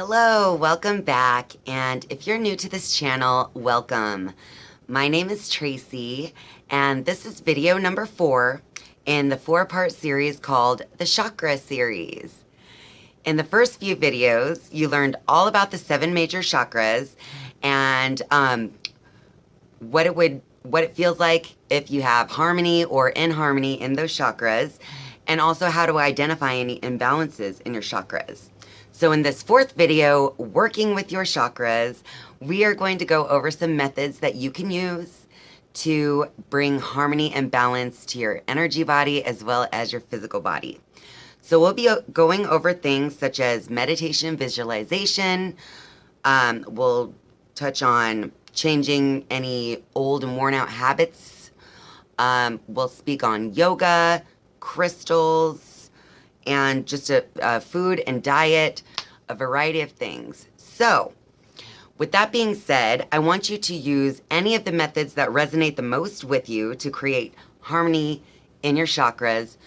Hello, welcome back. And if you're new to this channel, welcome. My name is Tracey, and this is video number 4 in the 4-part series called the Chakra Series. In the first few videos, you learned all about the 7 major chakras and what it feels like if you have harmony or inharmony in those chakras, and also how to identify any imbalances in your chakras. So in this 4th video, working with your chakras, we are going to go over some methods that you can use to bring harmony and balance to your energy body as well as your physical body. So we'll be going over things such as meditation, visualization. We'll touch on changing any old and worn out habits. We'll speak on yoga, crystals, and just a food and diet, a variety of things. So with that being said, I want you to use any of the methods that resonate the most with you to create harmony in your chakras.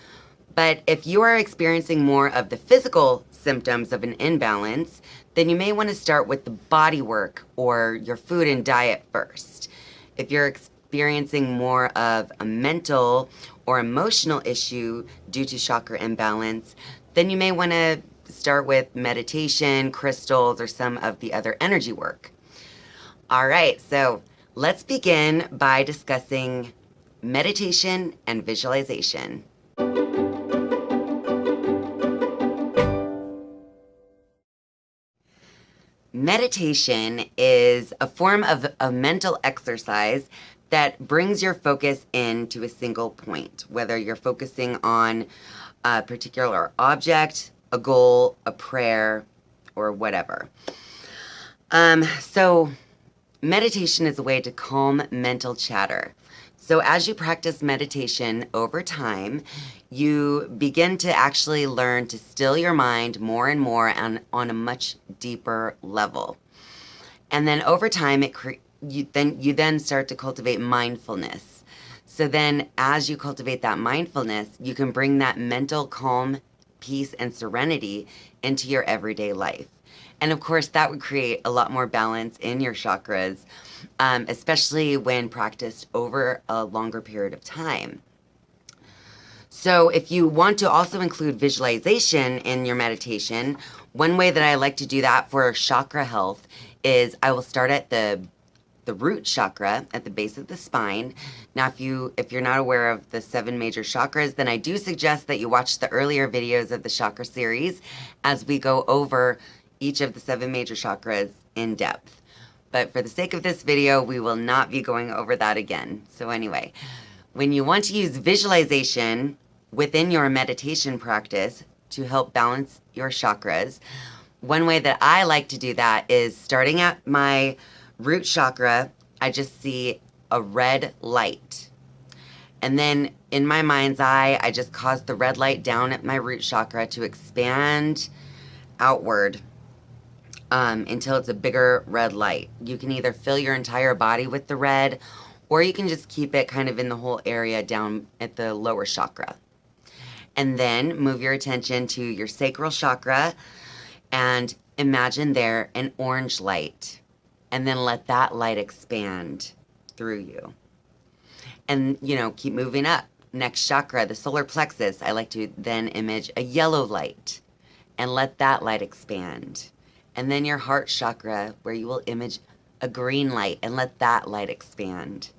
But if you are experiencing more of the physical symptoms of an imbalance, then you may want to start with the body work or your food and diet first. If you're experiencing more of a mental or emotional issue due to chakra imbalance, then you may want to start with meditation, crystals, or some of the other energy work. All right, so let's begin by discussing meditation and visualization. Meditation is a form of a mental exercise that brings your focus into a single point, whether you're focusing on a particular object, a goal, a prayer, or whatever. So meditation is a way to calm mental chatter. So as you practice meditation over time, you begin to actually learn to still your mind more and more on a much deeper level. And then over time, you then start to cultivate mindfulness. So then as you cultivate that mindfulness, you can bring that mental calm, peace, and serenity into your everyday life. And of course, that would create a lot more balance in your chakras, especially when practiced over a longer period of time. So if you want to also include visualization in your meditation, one way that I like to do that for chakra health is I will start at the root chakra at the base of the spine. Now, if you're not aware of the 7 major chakras, then I do suggest that you watch the earlier videos of the Chakra Series as we go over each of the 7 major chakras in depth. But for the sake of this video, we will not be going over that again. So anyway, when you want to use visualization within your meditation practice to help balance your chakras, one way that I like to do that is starting at my root chakra, I just see a red light. And then in my mind's eye, I just cause the red light down at my root chakra to expand outward until it's a bigger red light. You can either fill your entire body with the red, or you can just keep it kind of in the whole area down at the lower chakra. And then move your attention to your sacral chakra and imagine there an orange light. And then let that light expand through you. And, keep moving up. Next chakra, the solar plexus, I like to then image a yellow light and let that light expand. And then your heart chakra, where you will image a green light and let that light expand.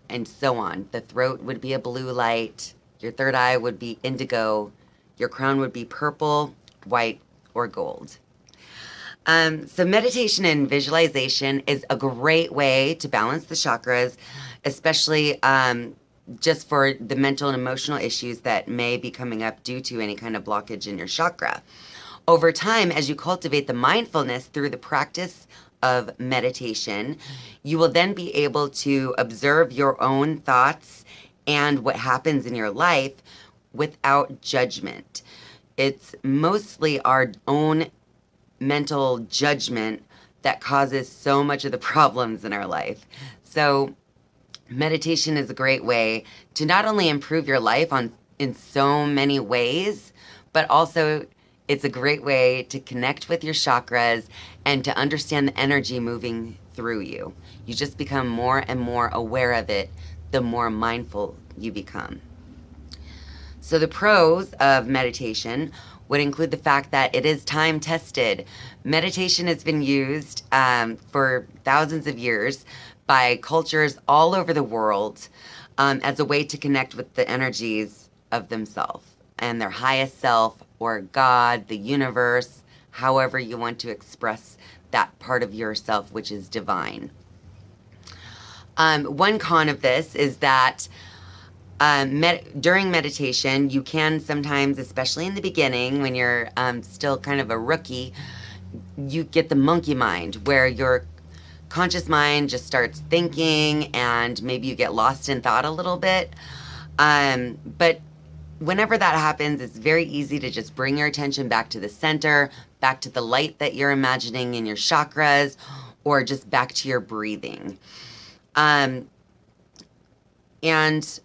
And so on. The throat would be a blue light. Your third eye would be indigo. Your crown would be purple, white, or gold. So meditation and visualization is a great way to balance the chakras, especially just for the mental and emotional issues that may be coming up due to any kind of blockage in your chakra. Over time, as you cultivate the mindfulness through the practice of meditation, you will then be able to observe your own thoughts and what happens in your life without judgment. It's mostly our own mental judgment that causes so much of the problems in our life. So meditation is a great way to not only improve your life in so many ways, but also It's a great way to connect with your chakras and to understand the energy moving through you. You just become more and more aware of it the more mindful you become. So the pros of meditation would include the fact that it is time tested. Meditation has been used for thousands of years by cultures all over the world as a way to connect with the energies of themselves and their highest self or God, the universe, however you want to express that part of yourself, which is divine. One con of this is that during meditation, you can sometimes, especially in the beginning, when you're still kind of a rookie, you get the monkey mind where your conscious mind just starts thinking and maybe you get lost in thought a little bit. But whenever that happens, it's very easy to just bring your attention back to the center, back to the light that you're imagining in your chakras, or just back to your breathing. And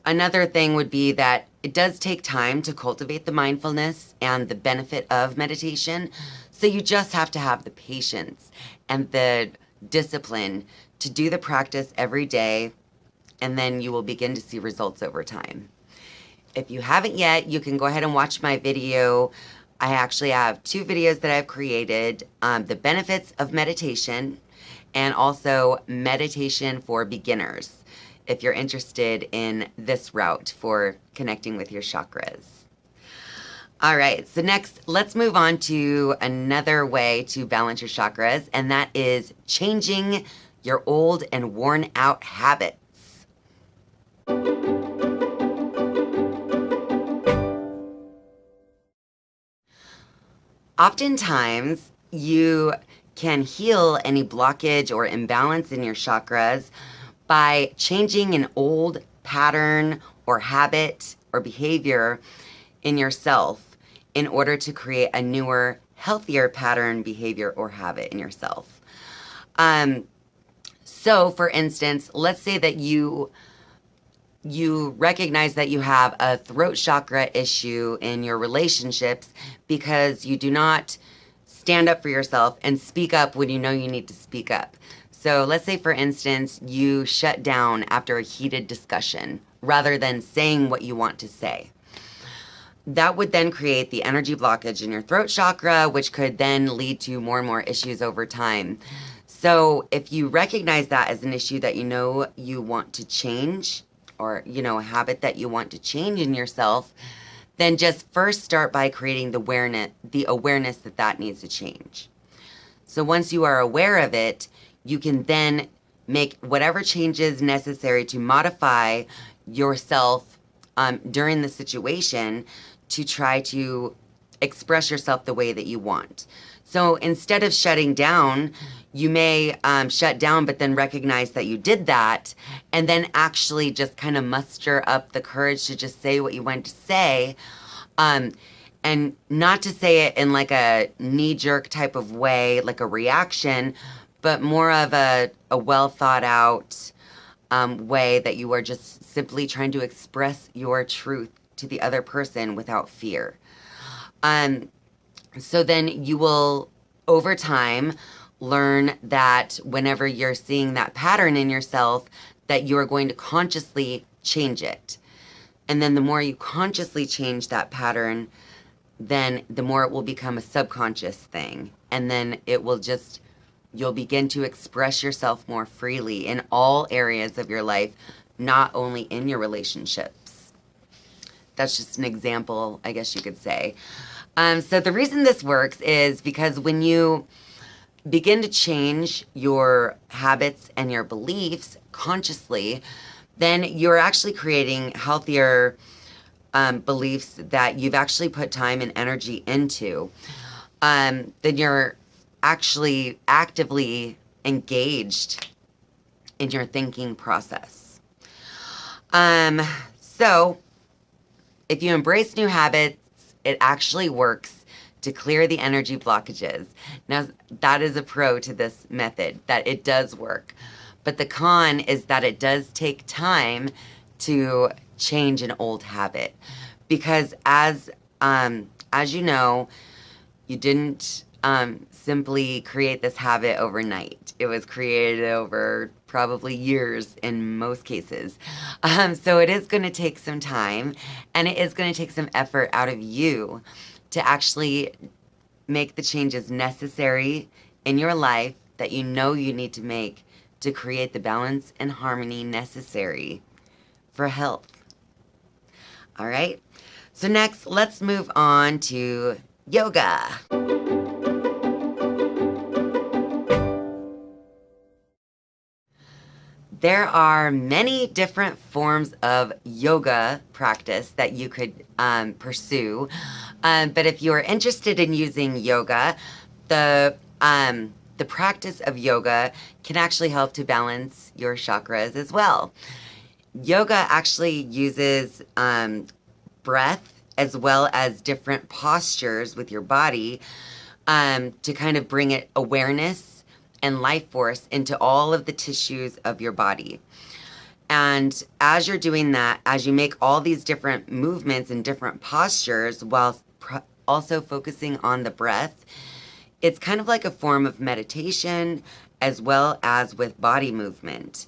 another thing would be that it does take time to cultivate the mindfulness and the benefit of meditation. So you just have to have the patience and the discipline to do the practice every day, and then you will begin to see results over time. If you haven't yet, you can go ahead and watch my video. I actually have 2 videos that I've created, the benefits of meditation and also meditation for beginners, if you're interested in this route for connecting with your chakras. All right, so next, let's move on to another way to balance your chakras, and that is changing your old and worn out habits. Oftentimes, you can heal any blockage or imbalance in your chakras by changing an old pattern or habit or behavior in yourself in order to create a newer, healthier pattern, behavior, or habit in yourself. So for instance, let's say that you recognize that you have a throat chakra issue in your relationships because you do not stand up for yourself and speak up when you know you need to speak up. So let's say, for instance, you shut down after a heated discussion rather than saying what you want to say. That would then create the energy blockage in your throat chakra, which could then lead to more and more issues over time. So if you recognize that as an issue that you know you want to change, or, a habit that you want to change in yourself, then just first start by creating the awareness that that needs to change. So once you are aware of it, you can then make whatever changes necessary to modify yourself during the situation to try to express yourself the way that you want. So instead of shutting down, you may shut down, but then recognize that you did that, and then actually just kind of muster up the courage to just say what you want to say, and not to say it in like a knee-jerk type of way, like a reaction, but more of a well thought out way that you are just simply trying to express your truth to the other person without fear. So then you will, over time, learn that whenever you're seeing that pattern in yourself, that you are going to consciously change it. And then the more you consciously change that pattern, then the more it will become a subconscious thing. And then you'll begin to express yourself more freely in all areas of your life, not only in your relationships. That's just an example, I guess you could say. So the reason this works is because when you begin to change your habits and your beliefs consciously, then you're actually creating healthier beliefs that you've actually put time and energy into. Then you're actually actively engaged in your thinking process. So if you embrace new habits, it actually works to clear the energy blockages. Now, that is a pro to this method, that it does work. But the con is that it does take time to change an old habit. Because as you know, You didn't simply create this habit overnight. It was created over probably years in most cases. So it is going to take some time, and it is going to take some effort out of you to actually make the changes necessary in your life that you know you need to make to create the balance and harmony necessary for health. All right. So next, let's move on to yoga. There are many different forms of yoga practice that you could pursue. But if you are interested in using yoga, the practice of yoga can actually help to balance your chakras as well. Yoga actually uses breath as well as different postures with your body to kind of bring it awareness and life force into all of the tissues of your body. And as you're doing that, as you make all these different movements and different postures while also focusing on the breath, it's kind of like a form of meditation as well as with body movement.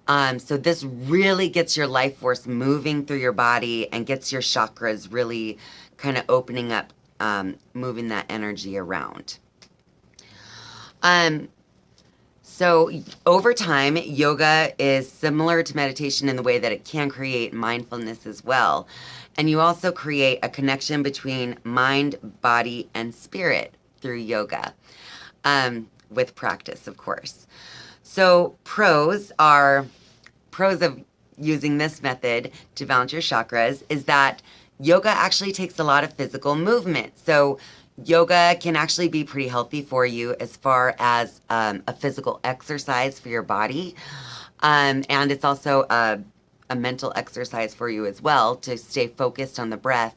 So this really gets your life force moving through your body and gets your chakras really kind of opening up, moving that energy around. So over time, yoga is similar to meditation in the way that it can create mindfulness as well. And you also create a connection between mind, body, and spirit through yoga, with practice, of course. So pros of using this method to balance your chakras is that yoga actually takes a lot of physical movement. So yoga can actually be pretty healthy for you as far as a physical exercise for your body. And it's also a mental exercise for you as well to stay focused on the breath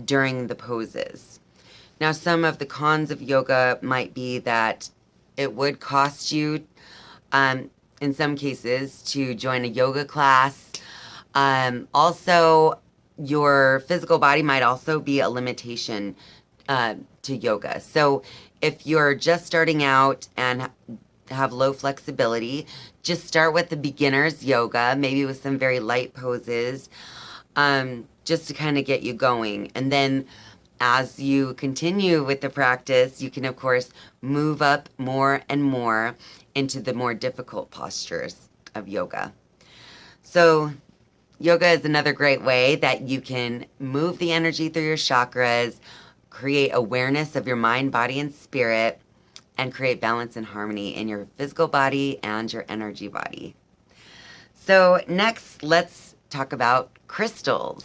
during the poses. Now, some of the cons of yoga might be that it would cost you, in some cases, to join a yoga class. Also, your physical body might also be a limitation to yoga. So if you're just starting out and have low flexibility, just start with the beginner's yoga, maybe with some very light poses, just to kind of get you going. And then as you continue with the practice, you can, of course, move up more and more into the more difficult postures of yoga. So yoga is another great way that you can move the energy through your chakras, create awareness of your mind, body, and spirit, and create balance and harmony in your physical body and your energy body. So next, let's talk about crystals.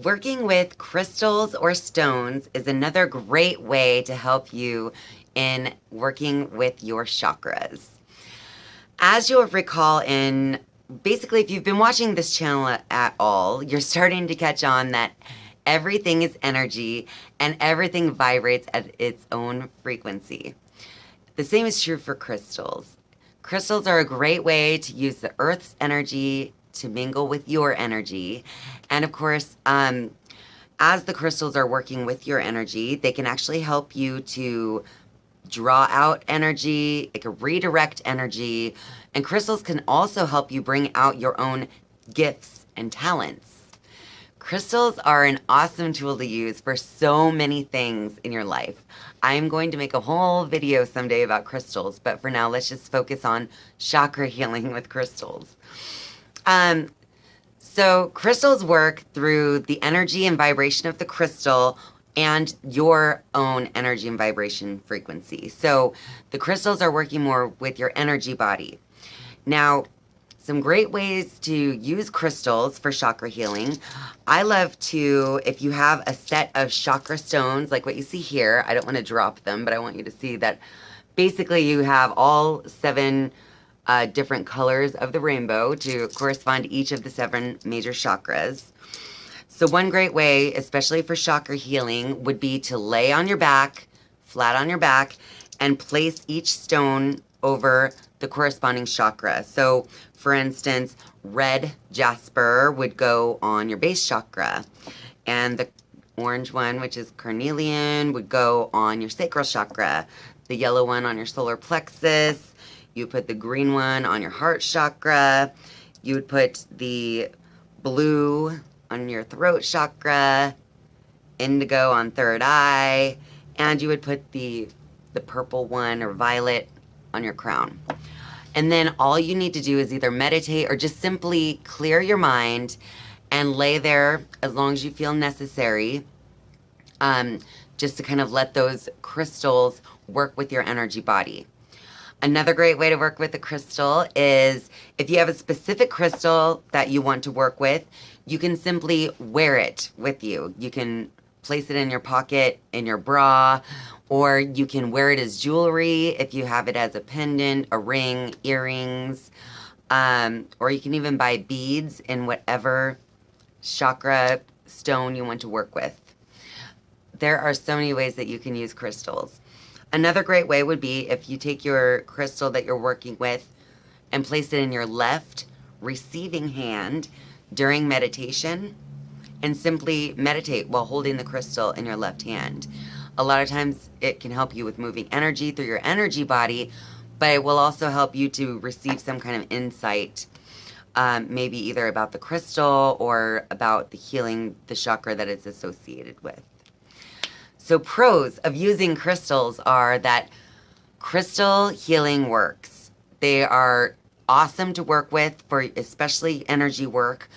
Working with crystals or stones is another great way to help you in working with your chakras. As you'll recall basically, if you've been watching this channel at all, you're starting to catch on that everything is energy and everything vibrates at its own frequency. The same is true for crystals. Crystals are a great way to use the Earth's energy to mingle with your energy. And of course, as the crystals are working with your energy, they can actually help you to draw out energy, it can redirect energy, and crystals can also help you bring out your own gifts and talents. Crystals are an awesome tool to use for so many things in your life. I'm going to make a whole video someday about crystals, but for now, let's just focus on chakra healing with crystals. So crystals work through the energy and vibration of the crystal and your own energy and vibration frequency. So the crystals are working more with your energy body. Now, some great ways to use crystals for chakra healing. I love to, if you have a set of chakra stones, like what you see here, I don't want to drop them, but I want you to see that basically you have all 7 different colors of the rainbow to correspond to each of the 7 major chakras. So one great way, especially for chakra healing, would be to lay on your back, flat on your back, and place each stone over the corresponding chakra. So, for instance, red jasper would go on your base chakra, and the orange one, which is carnelian, would go on your sacral chakra. The yellow one on your solar plexus. You put the green one on your heart chakra. You would put the blue on your throat chakra, indigo on third eye, and you would put the purple one or violet on your crown. And then all you need to do is either meditate or just simply clear your mind and lay there as long as you feel necessary, just to kind of let those crystals work with your energy body. Another great way to work with a crystal is if you have a specific crystal that you want to work with, you can simply wear it with you. You can place it in your pocket, in your bra, or you can wear it as jewelry if you have it as a pendant, a ring, earrings, or you can even buy beads in whatever chakra stone you want to work with. There are so many ways that you can use crystals. Another great way would be if you take your crystal that you're working with and place it in your left receiving hand during meditation and simply meditate while holding the crystal in your left hand. A lot of times it can help you with moving energy through your energy body, but it will also help you to receive some kind of insight, maybe either about the crystal or about the healing, the chakra that it's associated with. So pros of using crystals are that crystal healing works. They are awesome to work with for especially energy work.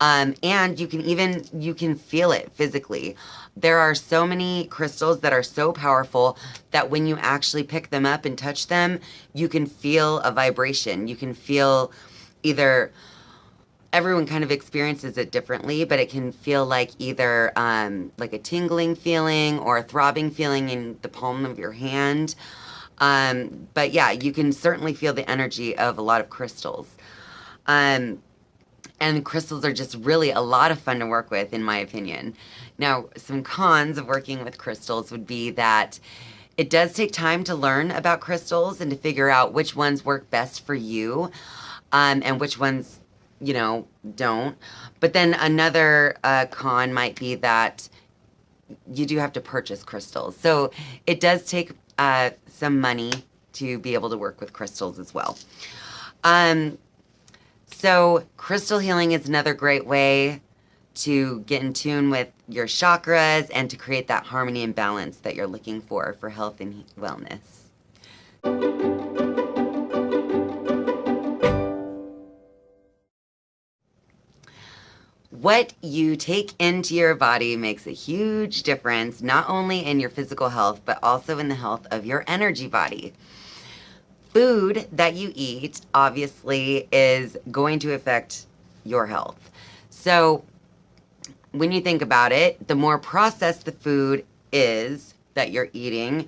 And you can feel it physically. There are so many crystals that are so powerful that when you actually pick them up and touch them, you can feel a vibration. You can feel either, everyone kind of experiences it differently, but it can feel like either like a tingling feeling or a throbbing feeling in the palm of your hand. But yeah, you can certainly feel the energy of a lot of crystals. And crystals are just really a lot of fun to work with, in my opinion. Now, some cons of working with crystals would be that it does take time to learn about crystals and to figure out which ones work best for you, and which ones, don't. But then another con might be that you do have to purchase crystals. So it does take some money to be able to work with crystals as well. So crystal healing is another great way to get in tune with your chakras and to create that harmony and balance that you're looking for health and wellness. What you take into your body makes a huge difference, not only in your physical health, but also in the health of your energy body. Food that you eat, obviously, is going to affect your health. So when you think about it, the more processed the food is that you're eating,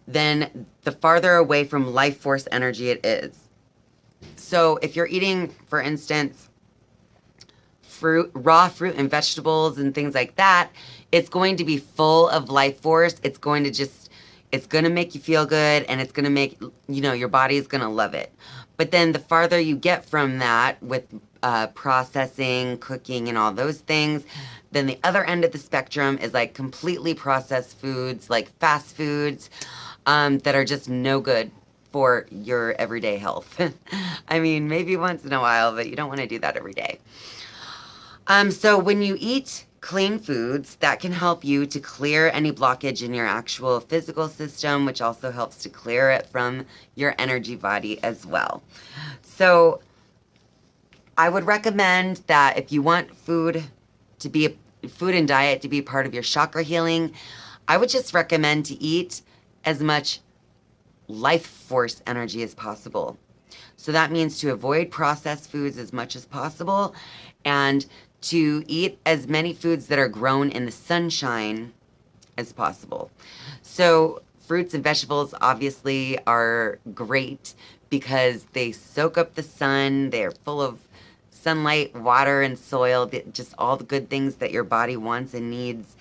then the farther away from life force energy it is. So if you're eating, for instance, raw fruit and vegetables and things like that, it's going to be full of life force. It's going to make you feel good, and it's going to make, your body is going to love it. But then the farther you get from that with processing, cooking, and all those things, then the other end of the spectrum is like completely processed foods, like fast foods, that are just no good for your everyday health. I mean, maybe once in a while, but you don't want to do that every day. So when you eat clean foods, that can help you to clear any blockage in your actual physical system, which also helps to clear it from your energy body as well. So I would recommend that if you want food and diet to be part of your chakra healing, I would just recommend to eat as much life force energy as possible. So that means to avoid processed foods as much as possible, and to eat as many foods that are grown in the sunshine as possible. So fruits and vegetables obviously are great because they soak up the sun. They're full of sunlight, water, and soil, just all the good things that your body wants and needs,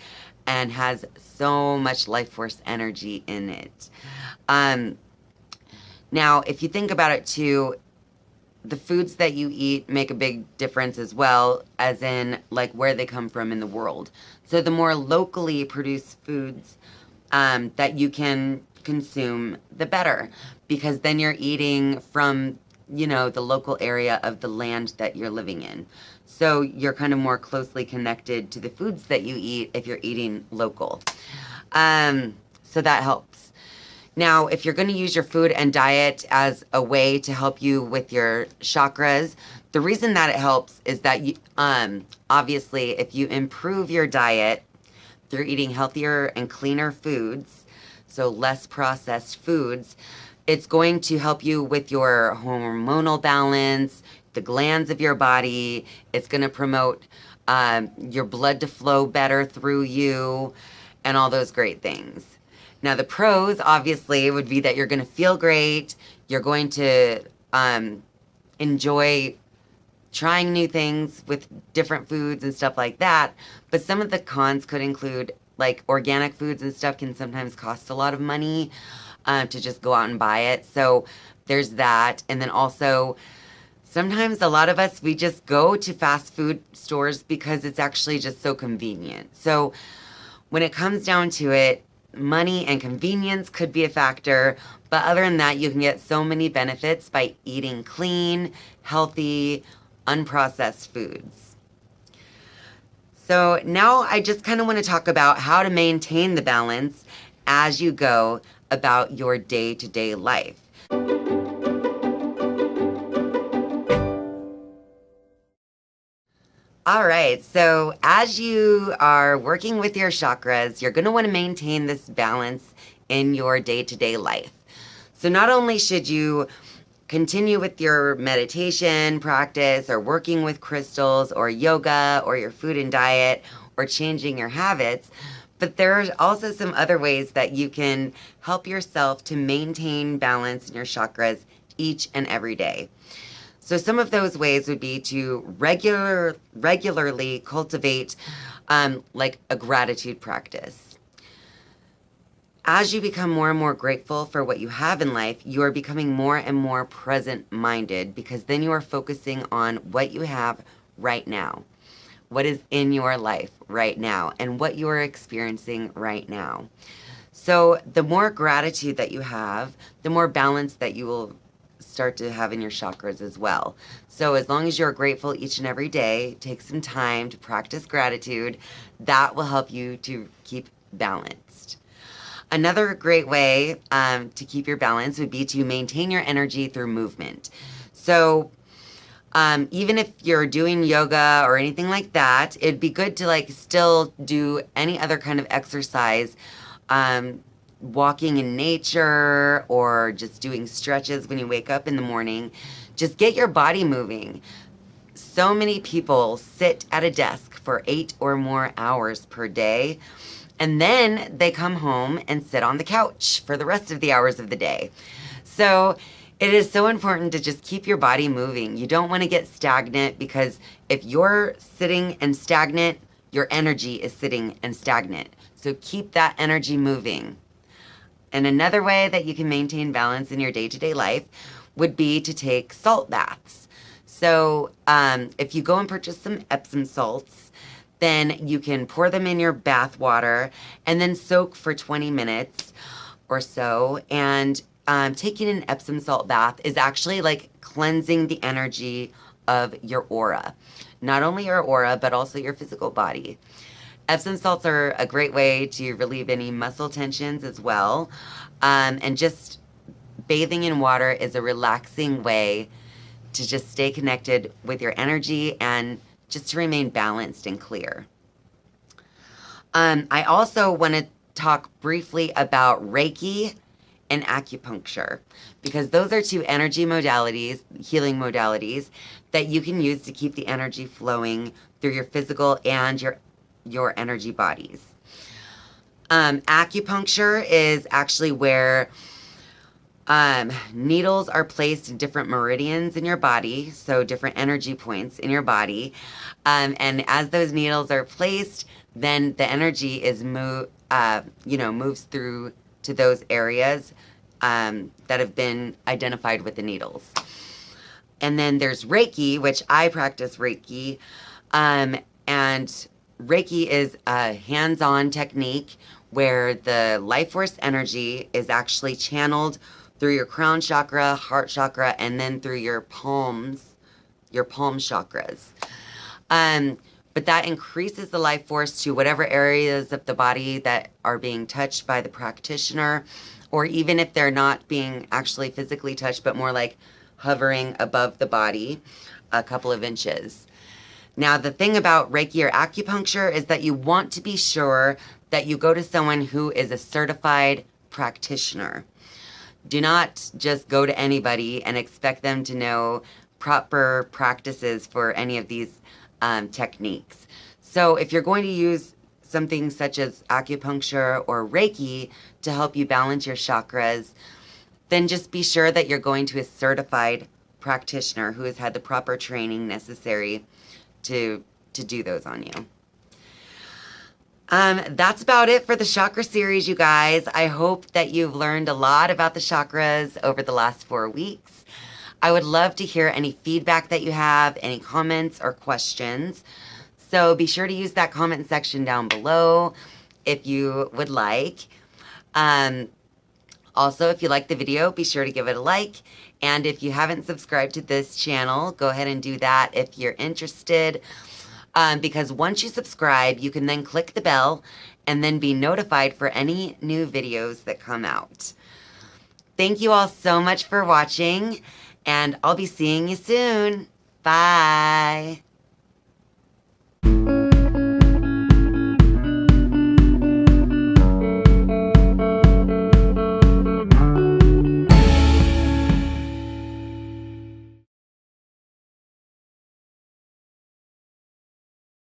and has so much life force energy in it. Now, if you think about it too, the foods that you eat make a big difference as well, as in like where they come from in the world. So the more locally produced foods that you can consume, the better, because then you're eating from, the local area of the land that you're living in. So you're kind of more closely connected to the foods that you eat if you're eating local. So that helps. Now, if you're going to use your food and diet as a way to help you with your chakras, the reason that it helps is that obviously, if you improve your diet through eating healthier and cleaner foods, so less processed foods, it's going to help you with your hormonal balance, the glands of your body. It's going to promote your blood to flow better through you and all those great things. Now, the pros, obviously, would be that you're going to feel great. You're going to enjoy trying new things with different foods and stuff like that. But some of the cons could include, like, organic foods and stuff can sometimes cost a lot of money to just go out and buy it. So there's that. And then also, sometimes a lot of us, we just go to fast food stores because it's actually just so convenient. So when it comes down to it, money and convenience could be a factor, but other than that, you can get so many benefits by eating clean, healthy, unprocessed foods. So now I just kind of want to talk about how to maintain the balance as you go about your day-to-day life. All right, so as you are working with your chakras, you're going to want to maintain this balance in your day-to-day life. So not only should you continue with your meditation practice or working with crystals or yoga or your food and diet or changing your habits, but there are also some other ways that you can help yourself to maintain balance in your chakras each and every day. So some of those ways would be to regularly cultivate like a gratitude practice. As you become more and more grateful for what you have in life, you are becoming more and more present-minded, because then you are focusing on what you have right now, what is in your life right now, and what you are experiencing right now. So the more gratitude that you have, the more balance that you will start to have in your chakras as well. So as long as you're grateful each and every day, take some time to practice gratitude. That will help you to keep balanced. Another great way to keep your balance would be to maintain your energy through movement. So even if you're doing yoga or anything like that, it'd be good to like still do any other kind of exercise, walking in nature or just doing stretches when you wake up in the morning. Just get your body moving. So many people sit at a desk for 8 or more hours per day, and then they come home and sit on the couch for the rest of the hours of the day. So it is so important to just keep your body moving. You don't want to get stagnant, because if you're sitting and stagnant, your energy is sitting and stagnant. So keep that energy moving. And another way that you can maintain balance in your day-to-day life would be to take salt baths. So if you go and purchase some Epsom salts, then you can pour them in your bath water and then soak for 20 minutes or so. And taking an Epsom salt bath is actually like cleansing the energy of your aura. Not only your aura, but also your physical body. Epsom salts are a great way to relieve any muscle tensions as well. And just bathing in water is a relaxing way to just stay connected with your energy and just to remain balanced and clear. I also want to talk briefly about Reiki and acupuncture, because those are two energy modalities, healing modalities, that you can use to keep the energy flowing through your physical and your energy bodies. Acupuncture is actually where needles are placed in different meridians in your body, so different energy points in your body. And as those needles are placed, then the energy is moves through to those areas that have been identified with the needles. And then there's Reiki, which I practice Reiki. And Reiki is a hands-on technique where the life force energy is actually channeled through your crown chakra, heart chakra, and then through your palms, your palm chakras. But that increases the life force to whatever areas of the body that are being touched by the practitioner, or even if they're not being actually physically touched, but more like hovering above the body a couple of inches. Now, the thing about Reiki or acupuncture is that you want to be sure that you go to someone who is a certified practitioner. Do not just go to anybody and expect them to know proper practices for any of these techniques. So if you're going to use something such as acupuncture or Reiki to help you balance your chakras, then just be sure that you're going to a certified practitioner who has had the proper training necessary to do those on you. That's about it for the Chakra Series, you guys. I hope that you've learned a lot about the chakras over the last 4 weeks. I would love to hear any feedback that you have, any comments or questions. So be sure to use that comment section down below if you would like. Also, if you like the video, be sure to give it a like. And if you haven't subscribed to this channel, go ahead and do that if you're interested. Because once you subscribe, you can then click the bell and then be notified for any new videos that come out. Thank you all so much for watching, and I'll be seeing you soon. Bye.